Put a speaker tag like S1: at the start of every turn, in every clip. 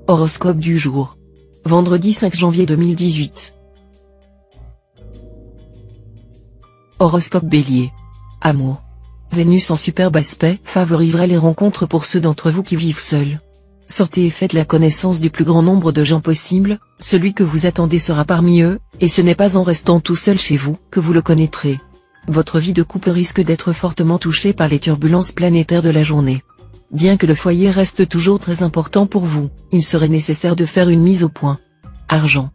S1: Horoscope du jour. Vendredi 5 janvier 2018. Horoscope Bélier. Amour. Vénus en superbe aspect favorisera les rencontres pour ceux d'entre vous qui vivent seuls. Sortez et faites la connaissance du plus grand nombre de gens possible, celui que vous attendez sera parmi eux, et ce n'est pas en restant tout seul chez vous que vous le connaîtrez. Votre vie de couple risque d'être fortement touchée par les turbulences planétaires de la journée. Bien que le foyer reste toujours très important pour vous, il serait nécessaire de faire une mise au point. Argent.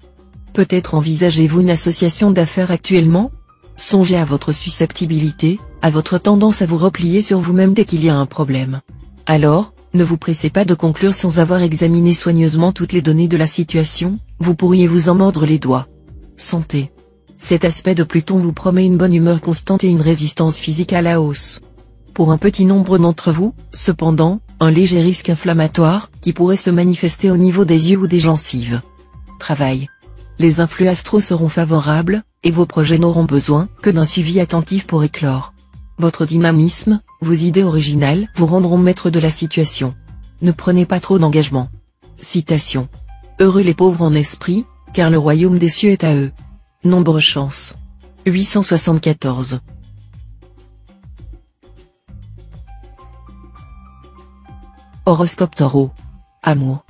S1: Peut-être envisagez-vous une association d'affaires actuellement ? Songez à votre susceptibilité, à votre tendance à vous replier sur vous-même dès qu'il y a un problème. Alors, ne vous pressez pas de conclure sans avoir examiné soigneusement toutes les données de la situation, vous pourriez vous en mordre les doigts. Santé. Cet aspect de Pluton vous promet une bonne humeur constante et une résistance physique à la hausse. Pour un petit nombre d'entre vous, cependant, un léger risque inflammatoire, qui pourrait se manifester au niveau des yeux ou des gencives. Travail. Les influx astraux seront favorables, et vos projets n'auront besoin que d'un suivi attentif pour éclore. Votre dynamisme, vos idées originales vous rendront maître de la situation. Ne prenez pas trop d'engagement. Citation. Heureux les pauvres en esprit, car le royaume des cieux est à eux. Nombre chance. 874. Horoscope Taureau. Amour.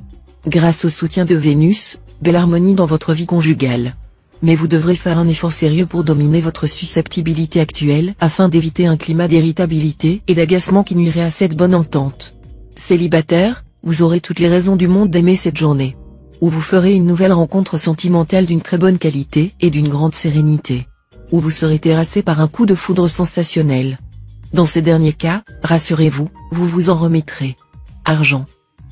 S1: Grâce au soutien de Vénus, belle harmonie dans votre vie conjugale. Mais vous devrez faire un effort sérieux pour dominer votre susceptibilité actuelle afin d'éviter un climat d'irritabilité et d'agacement qui nuirait à cette bonne entente. Célibataire, vous aurez toutes les raisons du monde d'aimer cette journée. Où vous ferez une nouvelle rencontre sentimentale d'une très bonne qualité et d'une grande sérénité. Où vous serez terrassé par un coup de foudre sensationnel. Dans ces derniers cas, rassurez-vous, vous vous en remettrez. Argent.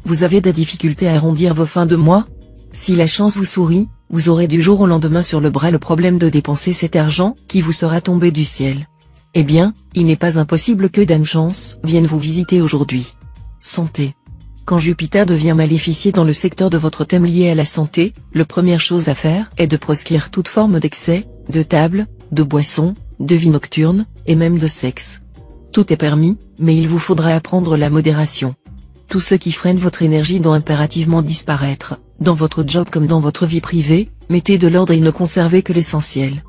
S1: Vous avez des difficultés à arrondir vos fins de mois ? Si la chance vous sourit, vous aurez du jour au lendemain sur le bras le problème de dépenser cet argent qui vous sera tombé du ciel. Eh bien, il n'est pas impossible que Dame Chance vienne vous visiter aujourd'hui. Santé. Quand Jupiter devient maléficié dans le secteur de votre thème lié à la santé, la première chose à faire est de proscrire toute forme d'excès, de table, de boisson, de vie nocturne, et même de sexe. Tout est permis, mais il vous faudra apprendre la modération. Tout ce qui freine votre énergie doit impérativement disparaître, dans votre job comme dans votre vie privée, mettez de l'ordre et ne conservez que l'essentiel.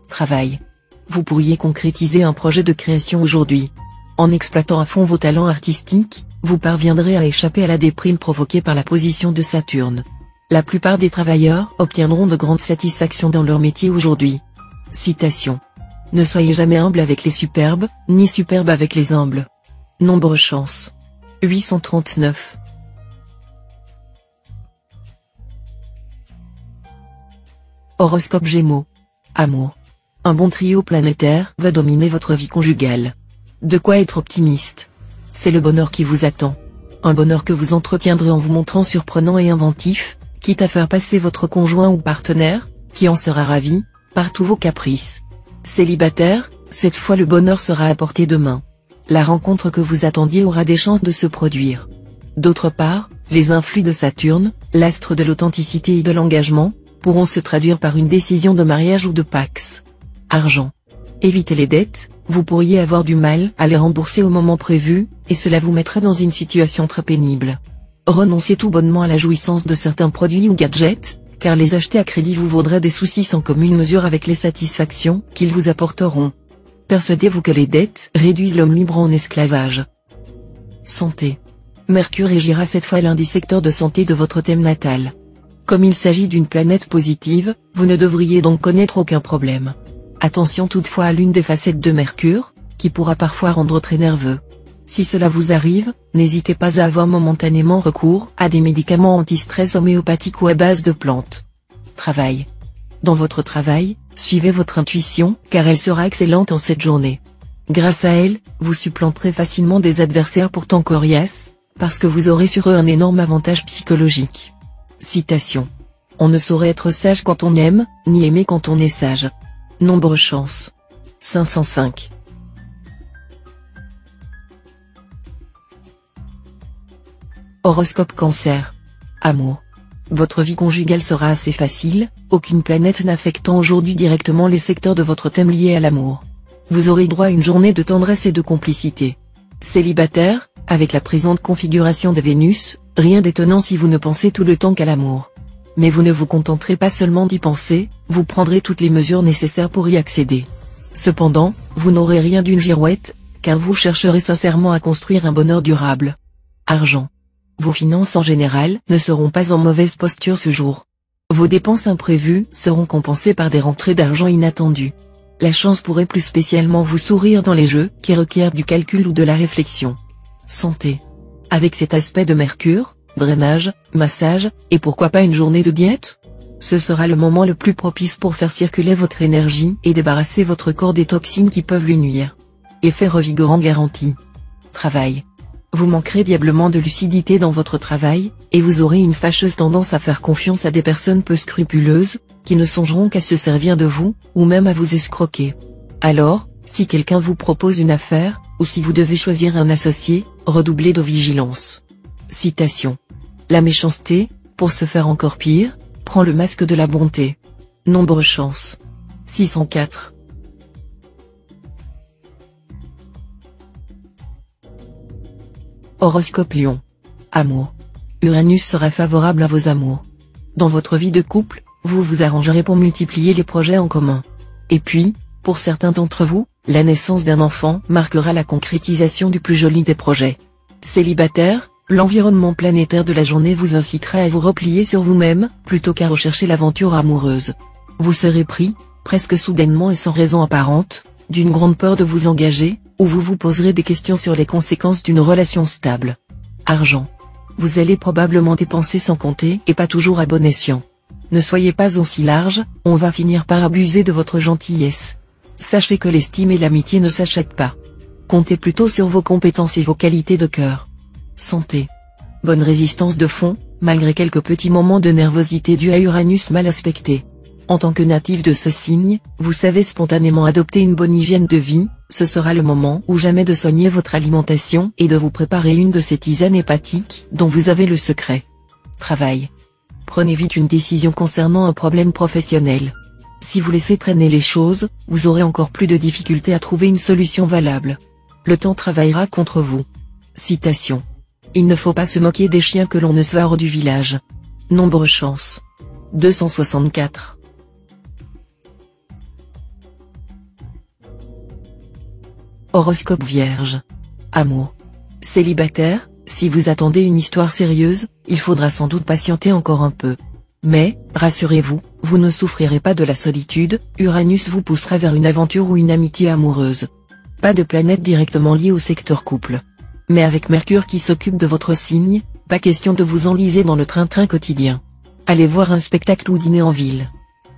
S1: Travail. Vous pourriez concrétiser un projet de création aujourd'hui. En exploitant à fond vos talents artistiques, vous parviendrez à échapper à la déprime provoquée par la position de Saturne. La plupart des travailleurs obtiendront de grandes satisfactions dans leur métier aujourd'hui. Citation. Ne soyez jamais humble avec les superbes, ni superbe avec les humbles. Nombre chance. 839. Horoscope Gémeaux. Amour. Un bon trio planétaire va dominer votre vie conjugale. De quoi être optimiste. C'est le bonheur qui vous attend. Un bonheur que vous entretiendrez en vous montrant surprenant et inventif, quitte à faire passer votre conjoint ou partenaire, qui en sera ravi, par tous vos caprices. Célibataire, cette fois le bonheur sera à portée de main. La rencontre que vous attendiez aura des chances de se produire. D'autre part, les influx de Saturne, l'astre de l'authenticité et de l'engagement, pourront se traduire par une décision de mariage ou de pax. Argent. Évitez les dettes, vous pourriez avoir du mal à les rembourser au moment prévu, et cela vous mettrait dans une situation très pénible. Renoncez tout bonnement à la jouissance de certains produits ou gadgets, car les acheter à crédit vous vaudrait des soucis sans commune mesure avec les satisfactions qu'ils vous apporteront. Persuadez-vous que les dettes réduisent l'homme libre en esclavage. Santé. Mercure régira cette fois l'un des secteurs de santé de votre thème natal. Comme il s'agit d'une planète positive, vous ne devriez donc connaître aucun problème. Attention toutefois à l'une des facettes de Mercure, qui pourra parfois rendre très nerveux. Si cela vous arrive, n'hésitez pas à avoir momentanément recours à des médicaments anti-stress homéopathiques ou à base de plantes. Travail. Dans votre travail, suivez votre intuition, car elle sera excellente en cette journée. Grâce à elle, vous supplanterez facilement des adversaires pourtant coriaces, parce que vous aurez sur eux un énorme avantage psychologique. Citation. On ne saurait être sage quand on aime, ni aimer quand on est sage. Nombre chance. 505. Horoscope Cancer. Amour. Votre vie conjugale sera assez facile, aucune planète n'affectant aujourd'hui directement les secteurs de votre thème liés à l'amour. Vous aurez droit à une journée de tendresse et de complicité. Célibataire, Avec la présente configuration de Vénus, rien d'étonnant si vous ne pensez tout le temps qu'à l'amour. Mais vous ne vous contenterez pas seulement d'y penser, vous prendrez toutes les mesures nécessaires pour y accéder. Cependant, vous n'aurez rien d'une girouette, car vous chercherez sincèrement à construire un bonheur durable. Argent. Vos finances en général ne seront pas en mauvaise posture ce jour. Vos dépenses imprévues seront compensées par des rentrées d'argent inattendues. La chance pourrait plus spécialement vous sourire dans les jeux qui requièrent du calcul ou de la réflexion. Santé. Avec cet aspect de Mercure, drainage, massage, et pourquoi pas une journée de diète? Ce sera le moment le plus propice pour faire circuler votre énergie et débarrasser votre corps des toxines qui peuvent lui nuire. Effet revigorant garanti. Travail. Vous manquerez diablement de lucidité dans votre travail, et vous aurez une fâcheuse tendance à faire confiance à des personnes peu scrupuleuses, qui ne songeront qu'à se servir de vous, ou même à vous escroquer. Alors, si quelqu'un vous propose une affaire, ou si vous devez choisir un associé, redoublez de vigilance. Citation. La méchanceté, pour se faire encore pire, prend le masque de la bonté. Nombre chance. 604. Horoscope Lion. Amour. Uranus sera favorable à vos amours. Dans votre vie de couple, vous vous arrangerez pour multiplier les projets en commun. Et puis, pour certains d'entre vous, la naissance d'un enfant marquera la concrétisation du plus joli des projets. Célibataire, l'environnement planétaire de la journée vous incitera à vous replier sur vous-même, plutôt qu'à rechercher l'aventure amoureuse. Vous serez pris, presque soudainement et sans raison apparente, d'une grande peur de vous engager, ou vous vous poserez des questions sur les conséquences d'une relation stable. Argent. Vous allez probablement dépenser sans compter et pas toujours à bon escient. Ne soyez pas aussi large, on va finir par abuser de votre gentillesse. Sachez que l'estime et l'amitié ne s'achètent pas. Comptez plutôt sur vos compétences et vos qualités de cœur. Santé. Bonne résistance de fond, malgré quelques petits moments de nervosité dus à Uranus mal aspecté. En tant que natif de ce signe, vous savez spontanément adopter une bonne hygiène de vie, ce sera le moment ou jamais de soigner votre alimentation et de vous préparer une de ces tisanes hépatiques dont vous avez le secret. Travail. Prenez vite une décision concernant un problème professionnel. Si vous laissez traîner les choses, vous aurez encore plus de difficultés à trouver une solution valable. Le temps travaillera contre vous. Citation. Il ne faut pas se moquer des chiens que l'on ne soit hors du village. Nombre chance. 264. Horoscope Vierge. Amour. Célibataire, si vous attendez une histoire sérieuse, il faudra sans doute patienter encore un peu. Mais, rassurez-vous, vous ne souffrirez pas de la solitude, Uranus vous poussera vers une aventure ou une amitié amoureuse. Pas de planète directement liée au secteur couple. Mais avec Mercure qui s'occupe de votre signe, pas question de vous enliser dans le train-train quotidien. Allez voir un spectacle ou dîner en ville.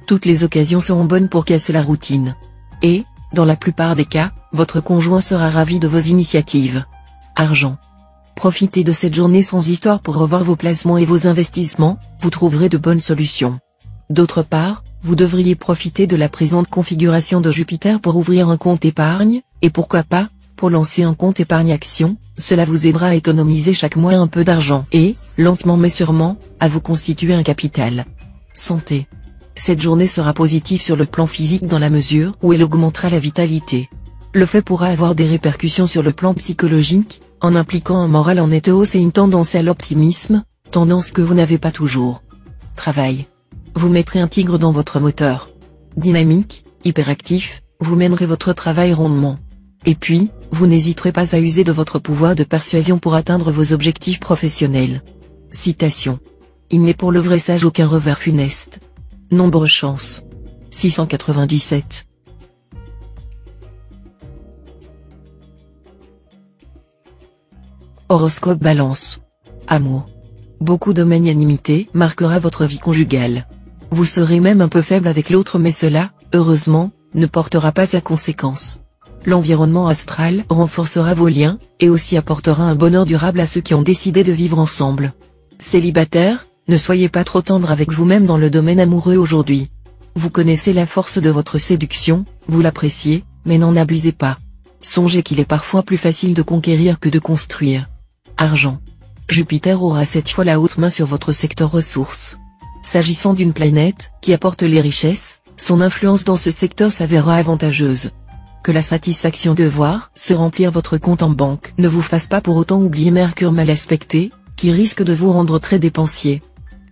S1: Toutes les occasions seront bonnes pour casser la routine. Et, dans la plupart des cas, votre conjoint sera ravi de vos initiatives. Argent. Profitez de cette journée sans histoire pour revoir vos placements et vos investissements, vous trouverez de bonnes solutions. D'autre part, vous devriez profiter de la présente configuration de Jupiter pour ouvrir un compte épargne, et pourquoi pas, pour lancer un compte épargne action, cela vous aidera à économiser chaque mois un peu d'argent et, lentement mais sûrement, à vous constituer un capital. Santé. Cette journée sera positive sur le plan physique dans la mesure où elle augmentera la vitalité. Le fait pourra avoir des répercussions sur le plan psychologique, en impliquant un moral en nette hausse et une tendance à l'optimisme, tendance que vous n'avez pas toujours. Travail. Vous mettrez un tigre dans votre moteur. Dynamique, hyperactif, vous mènerez votre travail rondement. Et puis, vous n'hésiterez pas à user de votre pouvoir de persuasion pour atteindre vos objectifs professionnels. Citation. Il n'est pour le vrai sage aucun revers funeste. Nombre chance. 697. Horoscope Balance. Amour. Beaucoup de magnanimité marquera votre vie conjugale. Vous serez même un peu faible avec l'autre mais cela, heureusement, ne portera pas à conséquence. L'environnement astral renforcera vos liens, et aussi apportera un bonheur durable à ceux qui ont décidé de vivre ensemble. Célibataire, ne soyez pas trop tendre avec vous-même dans le domaine amoureux aujourd'hui. Vous connaissez la force de votre séduction, vous l'appréciez, mais n'en abusez pas. Songez qu'il est parfois plus facile de conquérir que de construire. Argent. Jupiter aura cette fois la haute main sur votre secteur ressources. S'agissant d'une planète qui apporte les richesses, son influence dans ce secteur s'avérera avantageuse. Que la satisfaction de voir se remplir votre compte en banque ne vous fasse pas pour autant oublier Mercure mal aspecté, qui risque de vous rendre très dépensier.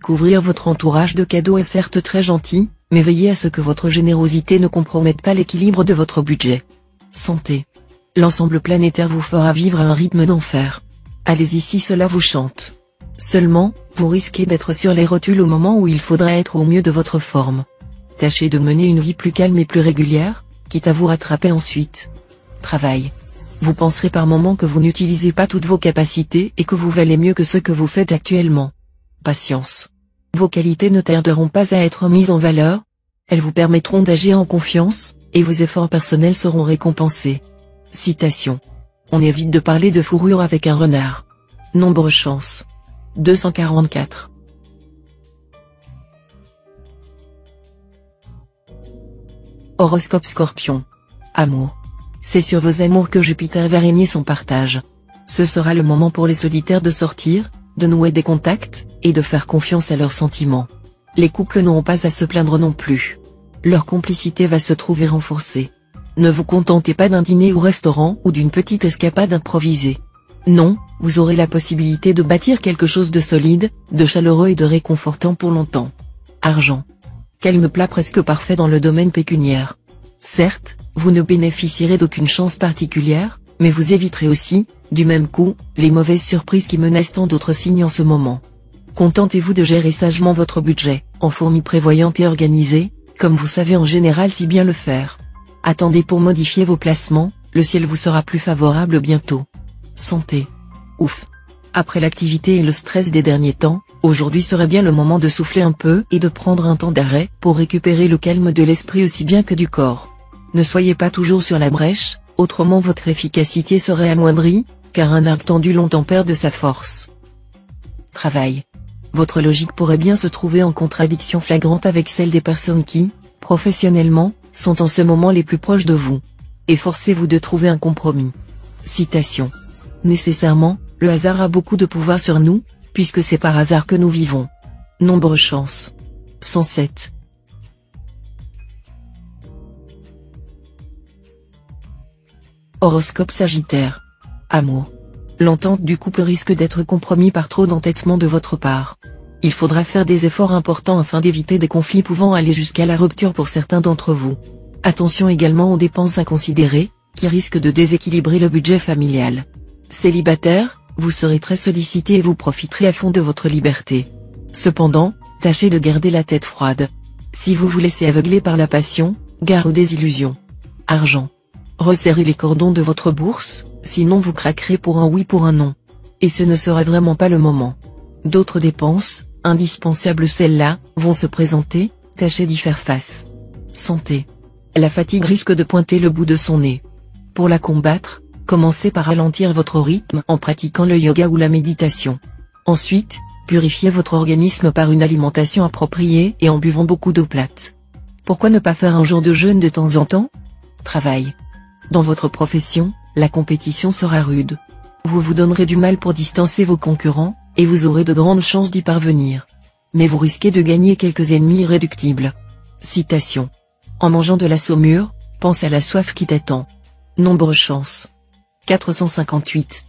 S1: Couvrir votre entourage de cadeaux est certes très gentil, mais veillez à ce que votre générosité ne compromette pas l'équilibre de votre budget. Santé. L'ensemble planétaire vous fera vivre à un rythme d'enfer. Allez-y si cela vous chante. Seulement, vous risquez d'être sur les rotules au moment où il faudra être au mieux de votre forme. Tâchez de mener une vie plus calme et plus régulière, quitte à vous rattraper ensuite. Travail. Vous penserez par moments que vous n'utilisez pas toutes vos capacités et que vous valez mieux que ce que vous faites actuellement. Patience. Vos qualités ne tarderont pas à être mises en valeur. Elles vous permettront d'agir en confiance, et vos efforts personnels seront récompensés. Citation. On évite de parler de fourrure avec un renard. Nombre chance. 244. Horoscope Scorpion. Amour. C'est sur vos amours que Jupiter va régner son partage. Ce sera le moment pour les solitaires de sortir, de nouer des contacts, et de faire confiance à leurs sentiments. Les couples n'auront pas à se plaindre non plus. Leur complicité va se trouver renforcée. Ne vous contentez pas d'un dîner au restaurant ou d'une petite escapade improvisée. Non, vous aurez la possibilité de bâtir quelque chose de solide, de chaleureux et de réconfortant pour longtemps. Argent. Calme plat presque parfait dans le domaine pécuniaire. Certes, vous ne bénéficierez d'aucune chance particulière, mais vous éviterez aussi, du même coup, les mauvaises surprises qui menacent tant d'autres signes en ce moment. Contentez-vous de gérer sagement votre budget, en fourmi prévoyante et organisée, comme vous savez en général si bien le faire. Attendez pour modifier vos placements, le ciel vous sera plus favorable bientôt. Santé. Ouf. Après l'activité et le stress des derniers temps, aujourd'hui serait bien le moment de souffler un peu et de prendre un temps d'arrêt pour récupérer le calme de l'esprit aussi bien que du corps. Ne soyez pas toujours sur la brèche, autrement votre efficacité serait amoindrie, car un arc tendu longtemps perd de sa force. Travail. Votre logique pourrait bien se trouver en contradiction flagrante avec celle des personnes qui, professionnellement, sont en ce moment les plus proches de vous. Efforcez-vous de trouver un compromis. Citation. Nécessairement, le hasard a beaucoup de pouvoir sur nous, puisque c'est par hasard que nous vivons. Nombre chance. 107. Horoscope Sagittaire. Amour. L'entente du couple risque d'être compromis par trop d'entêtement de votre part. Il faudra faire des efforts importants afin d'éviter des conflits pouvant aller jusqu'à la rupture pour certains d'entre vous. Attention également aux dépenses inconsidérées, qui risquent de déséquilibrer le budget familial. Célibataire, vous serez très sollicité et vous profiterez à fond de votre liberté. Cependant, tâchez de garder la tête froide. Si vous vous laissez aveugler par la passion, gare aux désillusions. Argent. Resserrez les cordons de votre bourse, sinon vous craquerez pour un oui pour un non. Et ce ne sera vraiment pas le moment. D'autres dépenses, indispensables celles-là, vont se présenter, tâchez d'y faire face. Santé. La fatigue risque de pointer le bout de son nez. Pour la combattre, commencez par ralentir votre rythme en pratiquant le yoga ou la méditation. Ensuite, purifiez votre organisme par une alimentation appropriée et en buvant beaucoup d'eau plate. Pourquoi ne pas faire un jour de jeûne de temps en temps? Travail. Dans votre profession, la compétition sera rude. Vous vous donnerez du mal pour distancer vos concurrents, et vous aurez de grandes chances d'y parvenir. Mais vous risquez de gagner quelques ennemis irréductibles. Citation. En mangeant de la saumure, pense à la soif qui t'attend. Nombre chance. 458.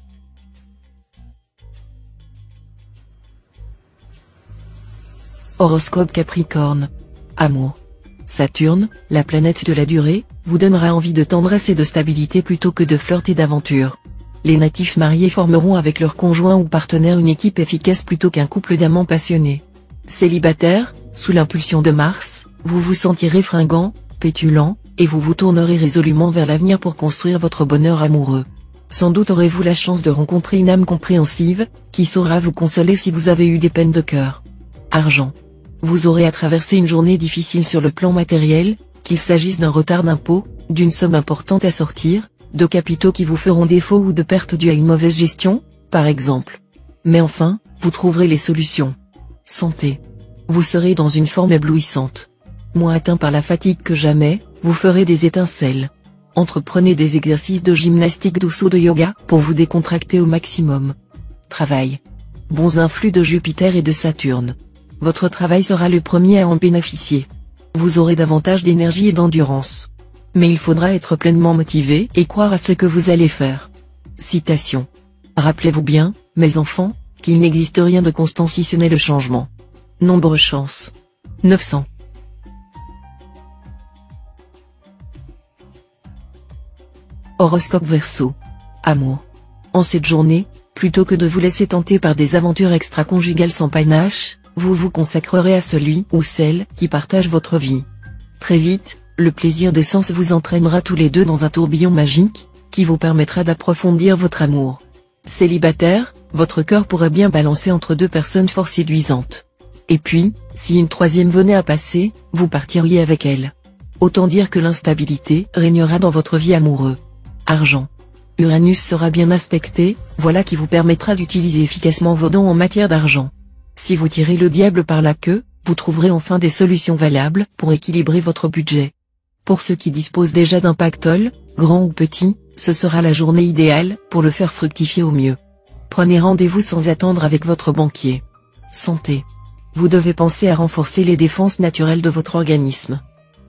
S1: Horoscope Capricorne. Amour. Saturne, la planète de la durée, vous donnera envie de tendresse et de stabilité plutôt que de flirt et d'aventure. Les natifs mariés formeront avec leur conjoint ou partenaire une équipe efficace plutôt qu'un couple d'amants passionnés. Célibataire, sous l'impulsion de Mars, vous vous sentirez fringant, pétulant, et vous vous tournerez résolument vers l'avenir pour construire votre bonheur amoureux. Sans doute aurez-vous la chance de rencontrer une âme compréhensive, qui saura vous consoler si vous avez eu des peines de cœur. Argent. Vous aurez à traverser une journée difficile sur le plan matériel, qu'il s'agisse d'un retard d'impôt, d'une somme importante à sortir, de capitaux qui vous feront défaut ou de pertes dues à une mauvaise gestion, par exemple. Mais enfin, vous trouverez les solutions. Santé. Vous serez dans une forme éblouissante. Moins atteint par la fatigue que jamais, vous ferez des étincelles. Entreprenez des exercices de gymnastique douce ou de yoga pour vous décontracter au maximum. Travail. Bons influx de Jupiter et de Saturne. Votre travail sera le premier à en bénéficier. Vous aurez davantage d'énergie et d'endurance. Mais il faudra être pleinement motivé et croire à ce que vous allez faire. Citation. Rappelez-vous bien, mes enfants, qu'il n'existe rien de constant si ce n'est le changement. Nombre chance. 900. Horoscope Verseau. Amour. En cette journée, plutôt que de vous laisser tenter par des aventures extra-conjugales sans panache, vous vous consacrerez à celui ou celle qui partage votre vie. Très vite, le plaisir des sens vous entraînera tous les deux dans un tourbillon magique, qui vous permettra d'approfondir votre amour. Célibataire, votre cœur pourrait bien balancer entre deux personnes fort séduisantes. Et puis, si une troisième venait à passer, vous partiriez avec elle. Autant dire que l'instabilité régnera dans votre vie amoureuse. Argent. Uranus sera bien aspecté, voilà qui vous permettra d'utiliser efficacement vos dons en matière d'argent. Si vous tirez le diable par la queue, vous trouverez enfin des solutions valables pour équilibrer votre budget. Pour ceux qui disposent déjà d'un pactole, grand ou petit, ce sera la journée idéale pour le faire fructifier au mieux. Prenez rendez-vous sans attendre avec votre banquier. Santé. Vous devez penser à renforcer les défenses naturelles de votre organisme.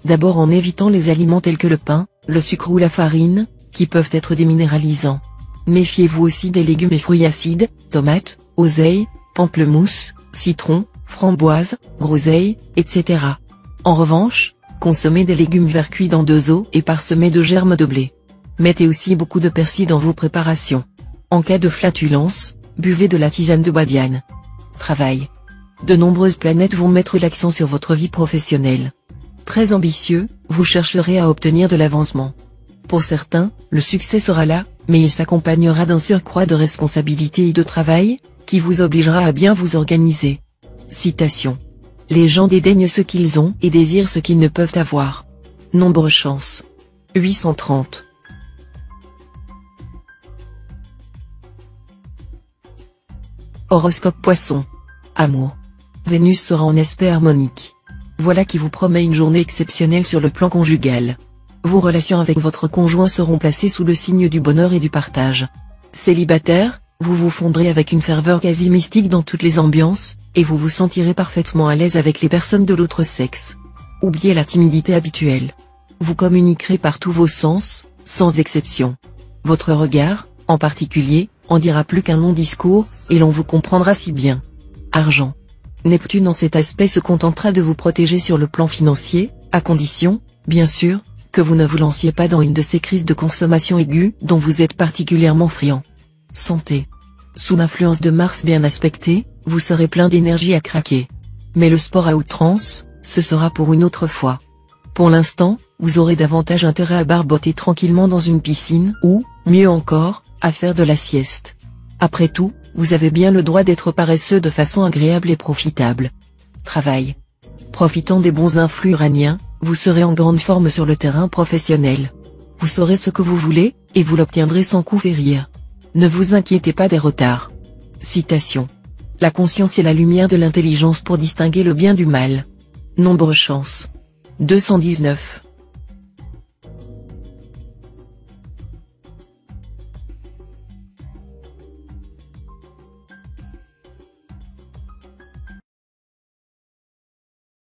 S1: D'abord en évitant les aliments tels que le pain, le sucre ou la farine, qui peuvent être déminéralisants. Méfiez-vous aussi des légumes et fruits acides, tomates, oseille, pamplemousse, citron, framboise, groseille, etc. En revanche, consommez des légumes verts cuits dans 2 eaux et parsemés de germes de blé. Mettez aussi beaucoup de persil dans vos préparations. En cas de flatulence, buvez de la tisane de badiane. Travail. De nombreuses planètes vont mettre l'accent sur votre vie professionnelle. Très ambitieux, vous chercherez à obtenir de l'avancement. Pour certains, le succès sera là, mais il s'accompagnera d'un surcroît de responsabilité et de travail, qui vous obligera à bien vous organiser. Citation. Les gens dédaignent ce qu'ils ont et désirent ce qu'ils ne peuvent avoir. Nombre chance. 830. Horoscope Poisson. Amour. Vénus sera en aspect harmonique. Voilà qui vous promet une journée exceptionnelle sur le plan conjugal. Vos relations avec votre conjoint seront placées sous le signe du bonheur et du partage. Célibataire, vous vous fondrez avec une ferveur quasi mystique dans toutes les ambiances, et vous vous sentirez parfaitement à l'aise avec les personnes de l'autre sexe. Oubliez la timidité habituelle. Vous communiquerez par tous vos sens, sans exception. Votre regard, en particulier, en dira plus qu'un long discours, et l'on vous comprendra si bien. Argent. Neptune en cet aspect se contentera de vous protéger sur le plan financier, à condition, bien sûr, que vous ne vous lanciez pas dans une de ces crises de consommation aiguë dont vous êtes particulièrement friand. Santé. Sous l'influence de Mars bien aspecté, vous serez plein d'énergie à craquer. Mais le sport à outrance, ce sera pour une autre fois. Pour l'instant, vous aurez davantage intérêt à barboter tranquillement dans une piscine ou, mieux encore, à faire de la sieste. Après tout, vous avez bien le droit d'être paresseux de façon agréable et profitable. Travail. Profitant des bons influx uraniens, vous serez en grande forme sur le terrain professionnel. Vous saurez ce que vous voulez, et vous l'obtiendrez sans coup férir. Ne vous inquiétez pas des retards. Citation. La conscience est la lumière de l'intelligence pour distinguer le bien du mal. Nombre chance. 219.